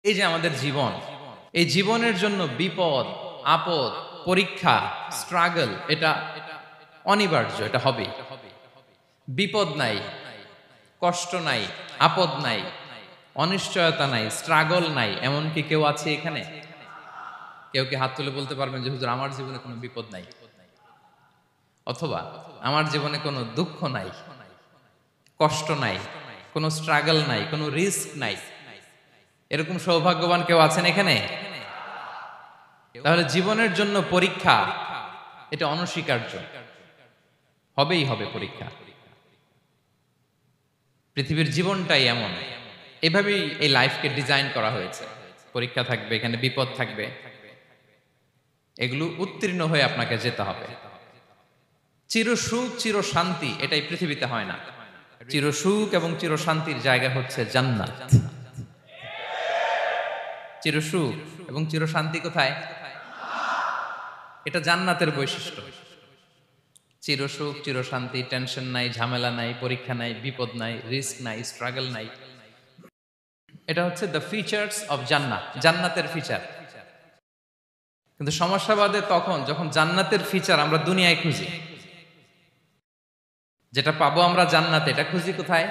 এই যে আমাদের জীবন, এই জীবনের জন্য বিপদ, আপদ, পরীক্ষা, স্ট্রাগল এটা অনিবার্য, এটা হবে। বিপদ নাই, কষ্ট নাই, আপদ নাই, অনিশ্চয়তা নাই, স্ট্রাগল নাই, এমনকি কেউ আছে এখানে? কেউ কি হাত তুলে বলতে পারবেন যে হুজুর আমার জীবনে কোনো বিপদ নাই, অথবা আমার জীবনে কোনো দুঃখ নাই, কষ্ট নাই, কোনো স্ট্রাগল নাই, কোনো রিস্ক নাই? এরকম সৌভাগ্যবান কেউ আছেন এখানে? তাহলে জীবনের জন্য পরীক্ষা এটা অনস্বীকার্য, হবেই হবে পরীক্ষা। পৃথিবীর জীবনটাই এমন, এভাবেই এই লাইফকে ডিজাইন করা হয়েছে। পরীক্ষা থাকবে, এখানে বিপদ থাকবে, এগুলো উত্তীর্ণ হয়ে আপনাকে যেতে হবে। চিরসুখ চির শান্তি এটাই পৃথিবীতে হয় না। চিরসুখ এবং চিরশান্তির জায়গা হচ্ছে জান্নাত। চিরসুখ এবং চিরশান্তি কোথায়? এটা জান্নাতের বৈশিষ্ট্য। চিরসুখ চিরশান্তি, টেনশন নাই, ঝামেলা নাই, পরীক্ষা নাই, বিপদ নাই, রিস্ক নাই, স্ট্রাগল নাই। এটা হচ্ছে দ্য ফিচার্স অফ জান্নাত, জান্নাতের ফিচার। কিন্তু সমস্যা বাদে তখন যখন জান্নাতের ফিচার আমরা দুনিয়ায় খুঁজি। যেটা পাবো আমরা জান্নাতে, এটা খুঁজি কোথায়?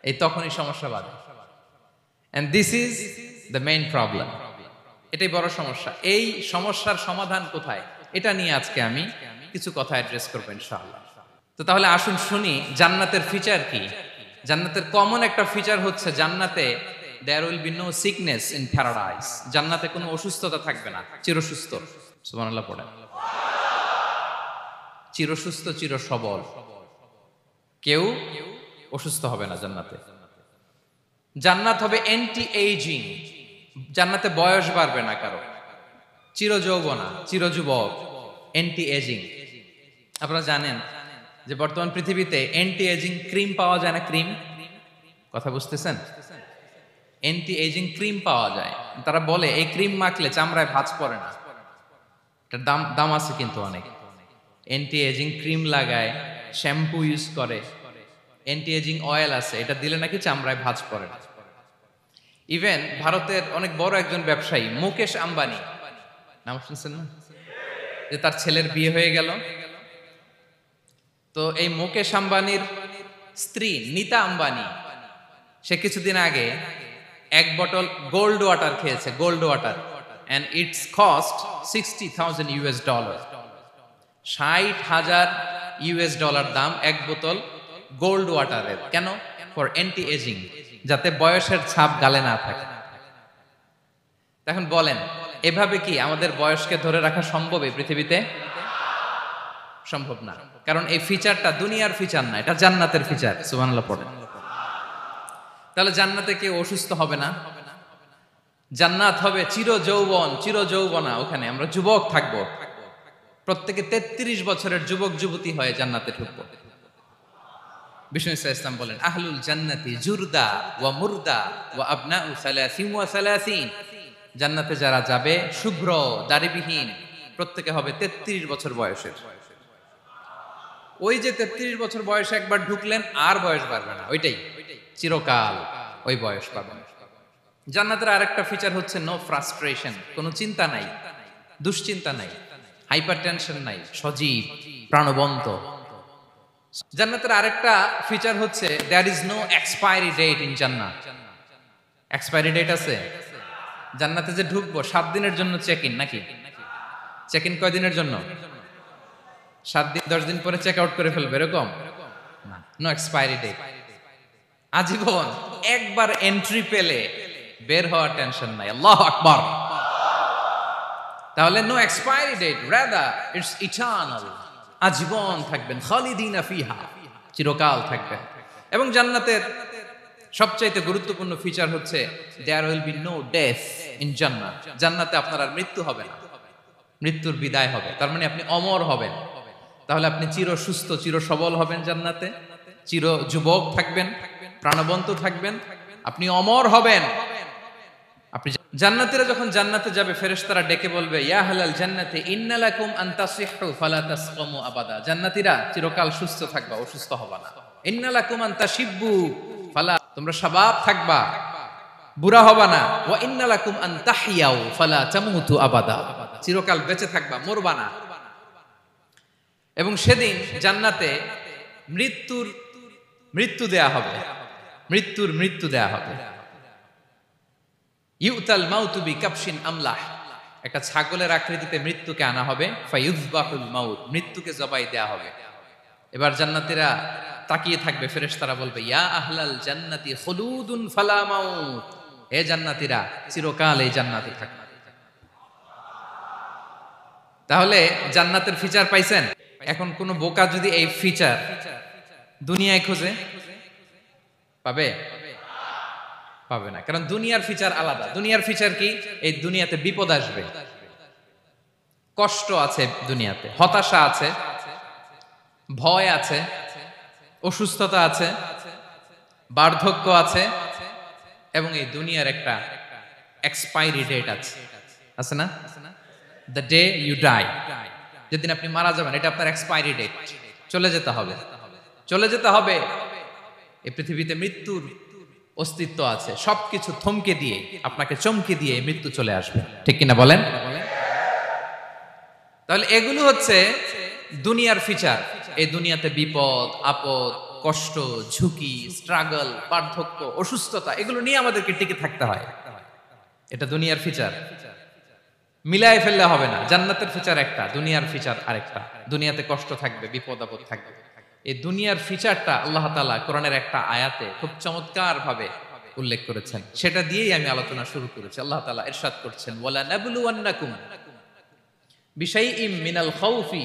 এই তখনই সমস্যা বাদে। And this is the main problem. এটাই বড় সমস্যা। এই সমস্যার সমাধান কোথায়, এটা নিয়ে আজকে আমি কিছু কথা অ্যাড্রেস করবো ইনশাআল্লাহ। তো তাহলে আসুন শুনি জান্নাতের ফিচার কি। জান্নাতের কমন একটা ফিচার হচ্ছে জান্নাতে there will be no sickness in paradise. জান্নাতে কোনো অসুস্থতা থাকবে না, চিরসুস্থ। সুবহানাল্লাহ পড়েন। চিরসুস্থ চির সবল, কেউ অসুস্থ হবে না জান্নাতে। জান্নাত হবে অ্যান্টি এইজিং, জান্নাতে বয়স বাড়বে না কারো, চিরযৌবনা, চিরযুবক, অ্যান্টি এজিং। আপনারা জানেন যে বর্তমান পৃথিবীতে অ্যান্টি এজিং ক্রিম পাওয়া যায় না? ক্রিম, কথা বুঝতেছেন? অ্যান্টি এজিং ক্রিম পাওয়া যায়। তারা বলে এই ক্রিম মাখলে চামড়ায় ভাঁজ পড়ে না। এটার দাম আছে কিন্তু অনেক। অ্যান্টি এজিং ক্রিম লাগায়, শ্যাম্পু ইউজ করে, অ্যান্টি এজিং অয়েল আছে, এটা দিলে নাকি চামড়ায় ভাঁজ পড়ে না। ইভেন ভারতের অনেক বড় একজন ব্যবসায়ী মুকেশ আম্বানি, নাম শুনছেন না? যে তার ছেলের বিয়ে হয়ে গেল। তো এই মুকেশ আম্বানির স্ত্রী নীতা আম্বানি, সে কিছুদিন আগে এক বোতল গোল্ড ওয়াটার খেয়েছে, gold water, and it's cost $60,000। $60,000 দাম এক বোতল গোল্ড ওয়াটারের। কেন? ফর অ্যান্টি এজিং, যাতে বয়সের ছাপ গালে না থাকে। এখন বলেন, এভাবে কি আমাদের বয়সকে ধরে রাখা সম্ভব এই পৃথিবীতে? সম্ভব না, কারণ এই ফিচারটা দুনিয়ার ফিচার না, এটা জান্নাতের ফিচার। সুবহানাল্লাহ পড়েন। তাহলে জান্নাতে কেউ অসুস্থ হবে না, জান্নাত হবে চির যৌবন, চির যৌবনা। ওখানে আমরা যুবক থাকবো, প্রত্যেকে 33 বছরের যুবক যুবতী হয়ে জান্নাতে ঢুকবো। বিষ্ণু ইসলাম বলেন, আহলুল জান্নাতি জুরদা ওয়া মুরদা ওয়া আবনাউ সালাসিন ওয়া সালাসিন। জান্নাতে যারা যাবে শুভ্র দাড়িবিহীন, প্রত্যেকে হবে 33 বছর বয়সের। ওই যে 33 বছর বয়সে একবার ঢুকলেন, আর বয়স বাড়বে না, ওইটাই চিরকাল ওই বয়স পাবেন। জান্নাতের আরেকটা ফিচার হচ্ছে নো ফ্রাস্ট্রেশন, কোনো চিন্তা নাই, দুশ্চিন্তা নাই, হাইপার টেনশন নাই, সজীব প্রাণবন্ত। জান্নাতের আরেকটা ফিচার হচ্ছে there is no expiry date in জান্নাত। এক্সপায়ারি ডেট আছে? জান্নাতে যে ঢুকবো 7 দিনের জন্য চেক ইন, নাকি? চেক ইন কয় দিনের জন্য? 7 দিন, 10 দিন পরে চেক আউট করে ফেলবে, এরকম না। নো এক্সপায়ারি ডেট, আজীবন। একবার এন্ট্রি পেলে বের হওয়ার টেনশন নাই। আল্লাহু আকবার। তাহলে no expiry date, rather it's eternal, আজীবন থাকবেন, খালিদিনা ফিহা, চিরকাল থাকবেন। এবং জান্নাতের সবচাইতে গুরুত্বপূর্ণ ফিচার হচ্ছে there will be no death in জান্নাত। জান্নাতে আপনার আর মৃত্যু হবে না, মৃত্যুর বিদায় হবে। তার মানে আপনি অমর হবেন। তাহলে আপনি চির সুস্থ চির সবল হবেন জান্নাতে, চির যুবক থাকবেন, প্রাণবন্ত থাকবেন, আপনি অমর হবেন। আপনি জান্নাতীরা যখন জান্নাতে যাবে, ফেরেশতারা ডেকে বলবে, ইয়া আহলাল জান্নাতি ইন্না লাকুম আন তাসিহু ফালা তাসকামু আবাদা। জান্নাতীরা চিরকাল সুস্থ থাকবা, অসুস্থ হবা না। ইন্না লাকুম আন তাশিব্বু ফালা, তোমরা শাবাব থাকবা, বুড়া হবা না। ওয়া ইন্না লাকুম আন তাহইয়াউ ফালা তামুতু আবাদা, চিরকাল বেঁচে থাকবা, মরবা না। এবং সেদিন জান্নাতে মৃত্যু দেয়া হবে, মৃত্যু দেয়া হবে। ইউতাল মাউতু বিকাবশিন আমলাহ, একটা ছাগলের আকৃতিতে মৃত্যুকে আনা হবে। ফায়ুযবাহুল মাউত, মৃত্যুকে জবাই দেয়া হবে। এবার জান্নাতীরা তাকিয়ে থাকবে, ফেরেশতারা বলবে ইয়া আহলাল জান্নাতি খুলুদুন ফালা মাউত, হে জান্নাতীরা চিরকাল এই জান্নাতে থাকবে। তাহলে জান্নাতের ফিচার পাইছেন। এখন কোন বোকা যদি এই ফিচার দুনিয়ায় খোঁজে, পাবে? পাবে না, কারণ দুনিয়ার ফিচার আলাদা। দুনিয়ার ফিচার কি? এই দুনিয়াতে বিপদ আসবে, কষ্ট আছে, দুনিয়াতে হতাশা আছে, ভয় আছে, অসুস্থতা আছে, বার্ধক্য আছে, এবং এই দুনিয়ার একটা এক্সপায়ারি ডেট আছে না? দ্য ডে ইউ ডাই, যেদিন আপনি মারা যাবেন, এটা আপনার এক্সপায়ারি ডেট, চলে যেতে হবে, চলে যেতে হবে। এই পৃথিবীতে মৃত্যুর অস্তিত্ব আছে, সবকিছু থমকে দিয়ে, আপনাকে চমকে দিয়ে মৃত্যু চলে আসবে, ঠিক কিনা বলেন? তাহলে এগুলো হচ্ছে দুনিয়ার ফিচার। এই দুনিয়াতে বিপদ আপদ, কষ্ট, ঝুঁকি, স্ট্রাগল, বার্ধক্য, অসুস্থতা, এগুলো নিয়ে আমাদেরকে টিকে থাকতে হয়। এটা দুনিয়ার ফিচার, মিলাই ফেললে হবে না। জান্নাতের ফিচার একটা, দুনিয়ার ফিচার আরেকটা। দুনিয়াতে কষ্ট থাকবে, বিপদ আপদ থাকবে। এই দুনিয়ার ফিচারটা আল্লাহ তাআলা কোরআনের একটা আয়াতে খুব চমৎকার ভাবে উল্লেখ করেছেন, সেটা দিয়েই আমি আলোচনা শুরু করেছি। আল্লাহ তাআলা ইরশাদ করছেন, ওয়ালা নাবলুওয়ান্নাকুম বিশাইইম মিনাল খাউফি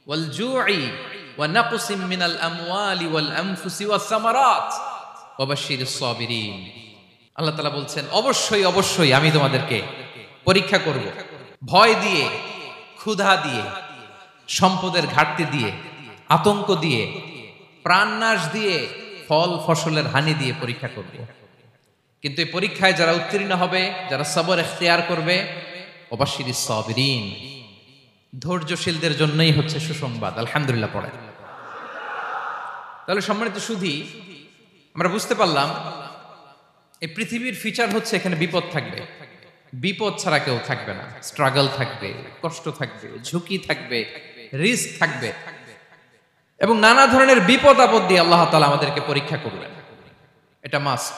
ওয়াল জুই ওয়া নাকসিম মিনাল আমওয়ালি ওয়াল আনফুসি ওয়াস সামারাত ওয়া বাশশিরিস সাবিরিন। আল্লাহ তাআলা বলছেন, অবশ্যই অবশ্যই আমি তোমাদেরকে পরীক্ষা করব, ভয় দিয়ে, ক্ষুধা দিয়ে, সম্পদের ঘাটতি দিয়ে, আতঙ্ক দিয়ে, প্রাণনাশ দিয়ে, ফল ফসলের হানি দিয়ে পরীক্ষা করব। কিন্তু এই পরীক্ষায় যারা উত্তীর্ণ হবে, যারা সবর ইখতিয়ার করবে, ওয়াবাশশিরিস সাবিরিন, ধৈর্যশীলদের জন্যই হচ্ছে সুসংবাদ। আলহামদুলিল্লাহ পড়ে। তাহলে সম্মানিত সুধী, আমরা বুঝতে পারলাম এই পৃথিবীর ফিচার হচ্ছে এখানে বিপদ থাকবে, বিপদ ছাড়া কেউ থাকবে না। স্ট্রাগল থাকবে, কষ্ট থাকবে, ঝুঁকি থাকবে, রিস্ক থাকবে, এবং নানা ধরনের বিপদ আপদ দিয়ে আল্লাহ তাআলা আমাদেরকে পরীক্ষা করবেন। এটা মাস্ট,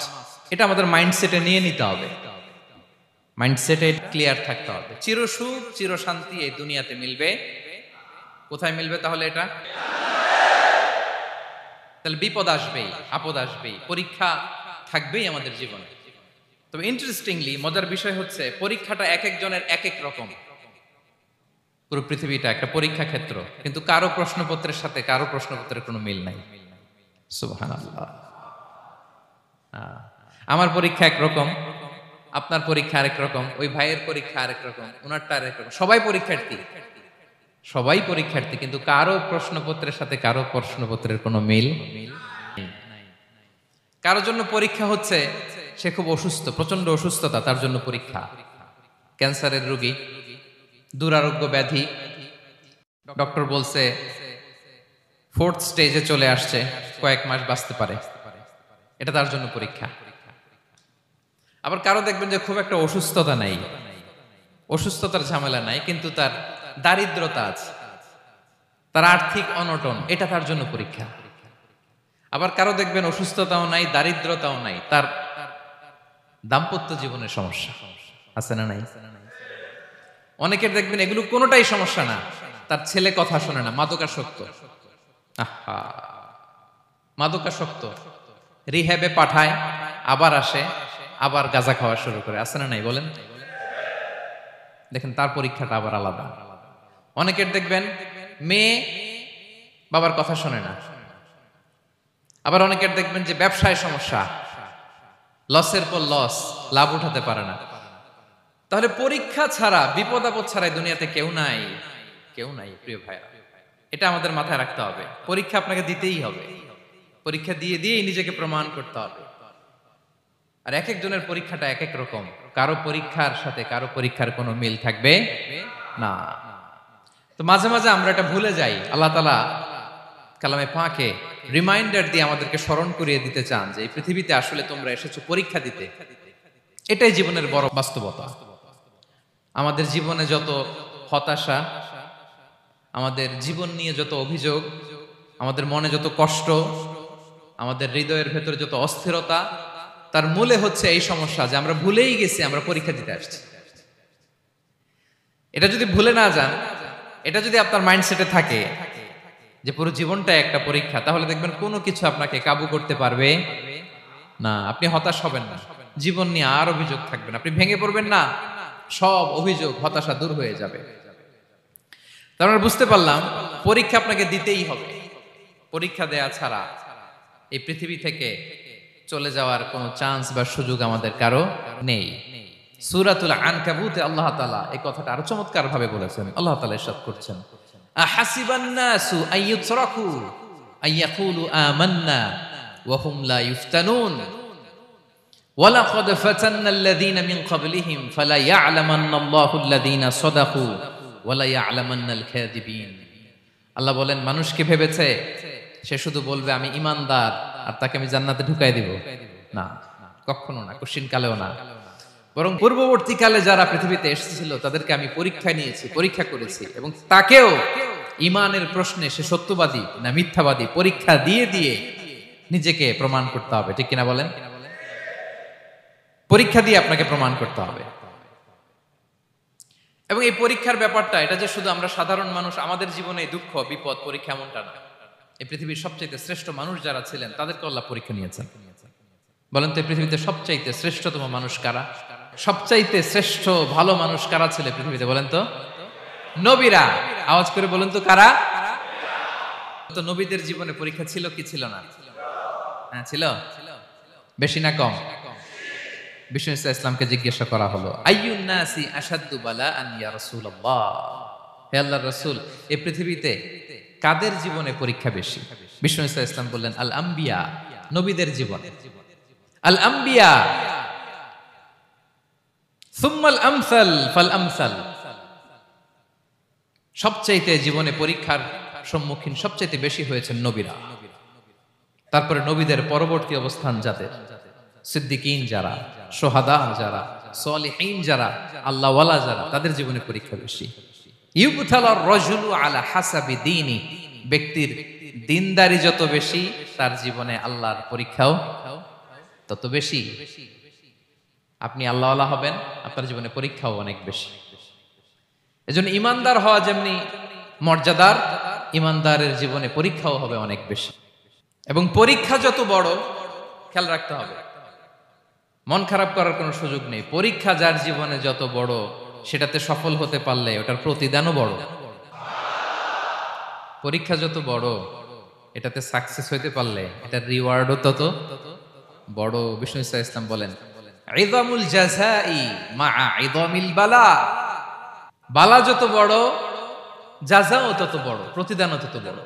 এটা আমাদের মাইন্ডসেটে নিয়ে নিতে হবে, মাইন্ডসেটে ক্লিয়ার থাকতে হবে। চিরসুখ চিরশান্তি এই দুনিয়াতে মিলবে, কোথায় মিলবে তাহলে? এটা তাহলে বিপদ আসবেই, আপদ আসবেই, পরীক্ষা থাকবেই আমাদের জীবনে। তবে ইন্টারেস্টিংলি মজার বিষয় হচ্ছে পরীক্ষাটা এক একজনের এক এক রকম। পুরো পৃথিবীটা একটা পরীক্ষা ক্ষেত্র, কিন্তু কারো প্রশ্নপত্রের সাথে কারো প্রশ্নপত্রের কোনো মিল নাই। সুবহানাল্লাহ। আমার পরীক্ষা একরকম, আপনার পরীক্ষা আরেক রকম, ওই ভাইয়ের পরীক্ষা আরেক রকম, ওনারটা আরেক রকম। সবাই পরীক্ষার্থী, সবাই পরীক্ষার্থী, কিন্তু কারো প্রশ্নপত্রের সাথে কারো প্রশ্নপত্রের কোনো মিল নেই। কারোর জন্য পরীক্ষা হচ্ছে সে খুব অসুস্থ, প্রচন্ড অসুস্থতা, তার জন্য পরীক্ষা। ক্যান্সারের রোগী, দুরারোগ্য ব্যাধি, ডক্টর বলছে 4th স্টেজে চলে আসছে, কয়েক মাস বাঁচতে পারে, এটা তার জন্য পরীক্ষা। আবার কারো দেখবেন যে খুব একটা অসুস্থতা নাই, অসুস্থতার ঝামেলা নাই, কিন্তু তার দারিদ্রতা আছে, তার আর্থিক অনটন, এটা তার জন্য পরীক্ষা। আবার কারো দেখবেন অসুস্থতাও নাই, দারিদ্রতাও নাই, তার দাম্পত্য জীবনের সমস্যা আছে না নাই? অনেকের দেখবেন এগুলো কোনোটাই সমস্যা না, তার ছেলে কথা শোনে না, মাদকাসক্ত। আহা, মাদকাসক্ত, রিহ্যাবে পাঠায়, আবার আসে, আবার গাঁজা খাওয়া শুরু করে, আছে না নাই বলেন? দেখেন তার পরীক্ষাটা আবার আলাদা। অনেকের দেখবেন মেয়ে বাবার কথা শোনে না। আবার অনেকের দেখবেন যে ব্যবসায় সমস্যা, লসের পর লস, লাভ উঠাতে পারে না। তাহলে পরীক্ষা ছাড়া, বিপদ আপদ ছাড়া দুনিয়াতে কেউ নাই, কেউ নাই প্রিয় ভাইরা। এটা আমাদের মাথায় রাখতে হবে। পরীক্ষা আপনাকে দিতেই হবে, পরীক্ষা দিয়ে দিয়েই নিজেকে প্রমাণ করতে হবে। আর এক একজনের পরীক্ষাটা এক এক রকম, কারো পরীক্ষার সাথে কারো পরীক্ষার কোনো মিল থাকবে না। তো মাঝে মাঝে আমরা এটা ভুলে যাই। আল্লাহ তাআলা কালামে পাকে রিমাইন্ডার দিয়ে আমাদেরকে স্মরণ করিয়ে দিতে চান যে এই পৃথিবীতে আসলে তোমরা এসেছো পরীক্ষা দিতে, এটাই জীবনের বড় বাস্তবতা। আমাদের জীবনে যত হতাশা, আমাদের জীবন নিয়ে যত অভিযোগ, আমাদের মনে যত কষ্ট, আমাদের হৃদয়ের ভেতরে যত অস্থিরতা, তার মূলে হচ্ছে এই সমস্যা যে আমরা ভুলেই গেছি আমরা পরীক্ষা দিতে আসছি। এটা যদি ভুলে না যান, এটা যদি আপনার মাইন্ডসেটে থাকে যে পুরো জীবনটা একটা পরীক্ষা, তাহলে দেখবেন কোনো কিছু আপনাকে কাবু করতে পারবে না। আপনি হতাশ হবেন না, জীবন নিয়ে আর অভিযোগ থাকবে না, আপনি ভেঙে পড়বেন না, সব অভিযোগ হতাশা দূর হয়ে যাবে। তার মানে বুঝতে পারলাম পরীক্ষা আপনাকে দিতেই হবে। পরীক্ষা দেয়া ছাড়া এই পৃথিবী থেকে চলে যাওয়ার কোনো চান্স বা সুযোগ আমাদের কারো নেই। সূরাতুল আনকাবুতে আল্লাহ তাআলা এই কথাটা আরো চমৎকার ভাবে বলেছেন। আল্লাহ তাআলা ইরশাদ করছেন, আহাসিবান নাসু আইয়ুতরাকু আইয়াকুলু আমান্না ওয়া হুম লা ইফতানুন ওয়ালাকাদ ফাতান্নাল্লাযীনা মিন ক্বাবলিহিম ফালা ইয়া'লামান্নাল্লাহুল্লাযীনা সাদাকু ওয়ালা ইয়া'লামান্নাল কাযিবিন। আল্লাহ বলেন, মানুষ কি ভেবেছে সে শুধু বলবে আমি ঈমানদার আর তাকে আমি জান্নাতে ঢুকাই দিব? না, কখনো না, কোশ্চিন কালেও না। বরং পূর্ববর্তীকালে যারা পৃথিবীতে এসেছিল তাদেরকে আমি পরীক্ষায় নিয়েছি, পরীক্ষা করেছি, এবং তাকেও ঈমানের প্রশ্নে সে সত্যবাদী না মিথ্যাবাদী পরীক্ষা দিয়ে দিয়ে নিজেকে প্রমাণ করতে হবে। ঠিক কিনা বলেন? পরীক্ষা দিয়ে আপনাকে প্রমাণ করতে হবে। এবং এই পরীক্ষার ব্যাপারটা, এটা যে শুধু আমরা সাধারণ মানুষ আমাদের জীবনে দুঃখ বিপদ পরীক্ষা এমনটা না। এই পৃথিবীর সবচাইতে শ্রেষ্ঠ মানুষ যারা ছিলেন তাদেরকে আল্লাহ পরীক্ষা নিয়েছেন। বলেন তো এই পৃথিবীতে সবচাইতে শ্রেষ্ঠতম মানুষ কারা? সবচাইতে শ্রেষ্ঠ ভালো মানুষ কারা ছিল পৃথিবীতে? বলেন তো। নবীরা। আওয়াজ করে বলেন তো কারা? তো নবীদের জীবনে পরীক্ষা ছিল কি ছিল না? হ্যাঁ ছিল। বেশি না কম? বিষ্ণু ইসলামকে জিজ্ঞাসা করা হলো, আইয়ুন নাসি আশাদ্দু বালাআন ইয়া রাসূলুল্লাহ, হে আল্লাহর রাসূল, এই পৃথিবীতে কাদের জীবনে পরীক্ষা বেশি? বিষ্ণু ইসলাম বললেন, আল আম্বিয়া, নবীদের জীবনে। আল আম্বিয়া সুম্মাল আমসাল ফাল আমসাল, সবচাইতে জীবনে পরীক্ষার সম্মুখীন সবচাইতে বেশি হয়েছেন নবীরা। তারপরে নবীদের পরবর্তী অবস্থান যাদের, সিদ্দিকিন যারা, সোহাদা যারা, সলিহিন যারা, আল্লাহওয়ালা যারা, তাদের জীবনে পরীক্ষা বেশি। ইউবতালার রাজুলু আলা হাসাবি দীনি, ব্যক্তির দিনদারি যত বেশি তার জীবনে আল্লাহর পরীক্ষাও তত বেশি। আপনি আল্লাহওয়ালা হবেন, আপনার জীবনে পরীক্ষাও অনেক বেশি। এজন্য ইমানদার হওয়া যেমনি মর্যাদার, ইমানদারের জীবনে পরীক্ষাও হবে অনেক বেশি। এবং পরীক্ষা যত বড়, খেয়াল রাখতে হবে, মন খারাপ করার কোনো সুযোগ নেই। পরীক্ষা যার জীবনে যত বড়, সেটাতে সফল হতে পারলে ওটার প্রতিদানও বড়। পরীক্ষা যত বড়, এটাতে সাকসেস হইতে পারলে এটার রিওয়ার্ডও তত বড়। বিষ্ণু ইসলাম বলেন, ইযামুল জাযাই মাআ ইযামিল বালা, বালা যত বড় জাযাও তত বড়, প্রতিদানও তত বড়।